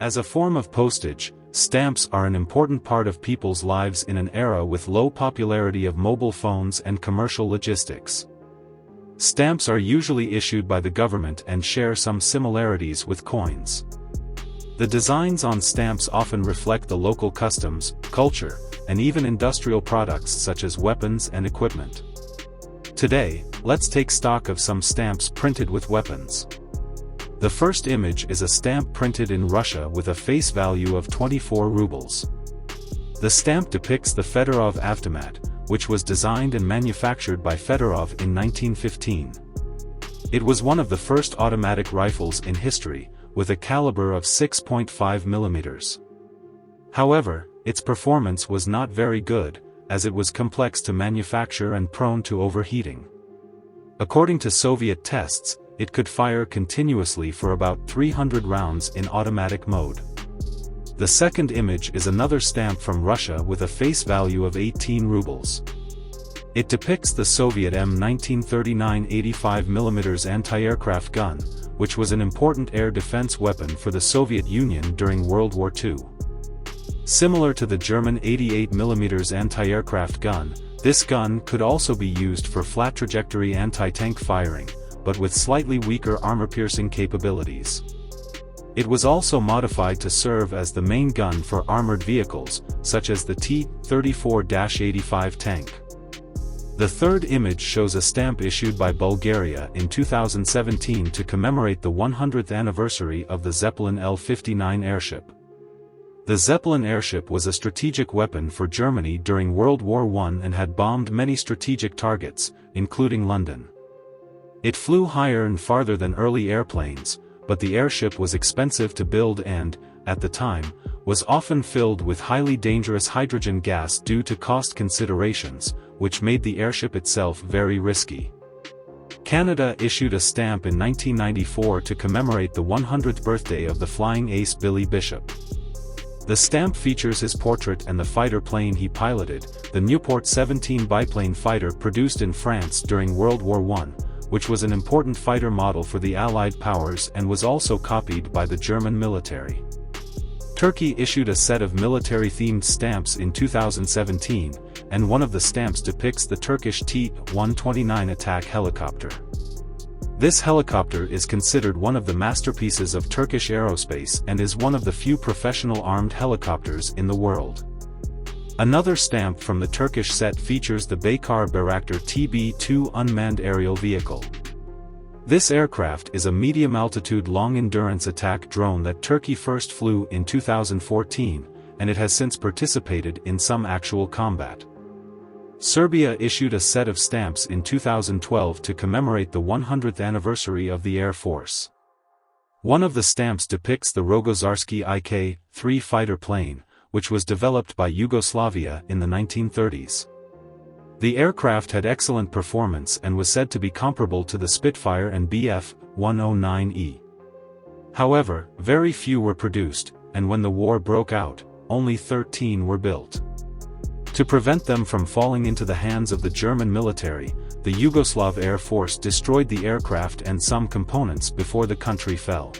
As a form of postage, stamps are an important part of people's lives in an era with low popularity of mobile phones and commercial logistics. Stamps are usually issued by the government and share some similarities with coins. The designs on stamps often reflect the local customs, culture, and even industrial products such as weapons and equipment. Today, let's take stock of some stamps printed with weapons. The first image is a stamp printed in Russia with a face value of 24 rubles. The stamp depicts the Fedorov automat, which was designed and manufactured by Fedorov in 1915. It was one of the first automatic rifles in history, with a caliber of 6.5 mm. However, its performance was not very good, as it was complex to manufacture and prone to overheating. According to Soviet tests, it could fire continuously for about 300 rounds in automatic mode. The second image is another stamp from Russia with a face value of 18 rubles. It depicts the Soviet M1939 85 mm anti-aircraft gun, which was an important air defense weapon for the Soviet Union during World War II. Similar to the German 88 mm anti-aircraft gun, this gun could also be used for flat trajectory anti-tank firing, but with slightly weaker armor-piercing capabilities. It was also modified to serve as the main gun for armored vehicles, such as the T-34-85 tank. The third image shows a stamp issued by Bulgaria in 2017 to commemorate the 100th anniversary of the Zeppelin L-59 airship. The Zeppelin airship was a strategic weapon for Germany during World War I and had bombed many strategic targets, including London. It flew higher and farther than early airplanes, but the airship was expensive to build and, at the time, was often filled with highly dangerous hydrogen gas due to cost considerations, which made the airship itself very risky. Canada issued a stamp in 1994 to commemorate the 100th birthday of the flying ace Billy Bishop. The stamp features his portrait and the fighter plane he piloted, the Nieuport 17 biplane fighter produced in France during World War I, which was an important fighter model for the Allied powers and was also copied by the German military. Turkey issued a set of military-themed stamps in 2017, and one of the stamps depicts the Turkish T-129 attack helicopter. This helicopter is considered one of the masterpieces of Turkish aerospace and is one of the few professional armed helicopters in the world. Another stamp from the Turkish set features the Baykar Bayraktar TB2 unmanned aerial vehicle. This aircraft is a medium-altitude long-endurance attack drone that Turkey first flew in 2014, and it has since participated in some actual combat. Serbia issued a set of stamps in 2012 to commemorate the 100th anniversary of the Air Force. One of the stamps depicts the Rogozarski IK-3 fighter plane, which was developed by Yugoslavia in the 1930s. The aircraft had excellent performance and was said to be comparable to the Spitfire and Bf-109E. However, very few were produced, and when the war broke out, only 13 were built. To prevent them from falling into the hands of the German military, the Yugoslav Air Force destroyed the aircraft and some components before the country fell.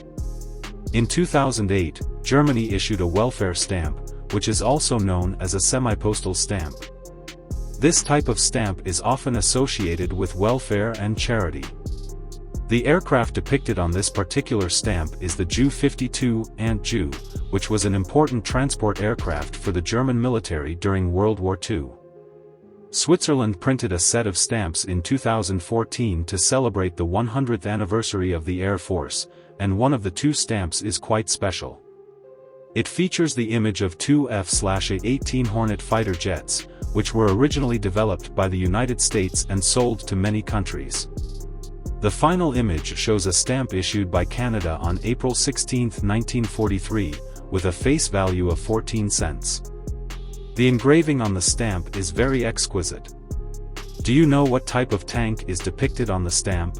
In 2008, Germany issued a welfare stamp, which is also known as a semi-postal stamp. This type of stamp is often associated with welfare and charity. The aircraft depicted on this particular stamp is the Ju-52 Ant Ju, which was an important transport aircraft for the German military during World War II. Switzerland printed a set of stamps in 2014 to celebrate the 100th anniversary of the Air Force, and one of the two stamps is quite special. It features the image of two F/A-18 Hornet fighter jets, which were originally developed by the United States and sold to many countries. The final image shows a stamp issued by Canada on April 16, 1943, with a face value of 14 cents. The engraving on the stamp is very exquisite. Do you know what type of tank is depicted on the stamp?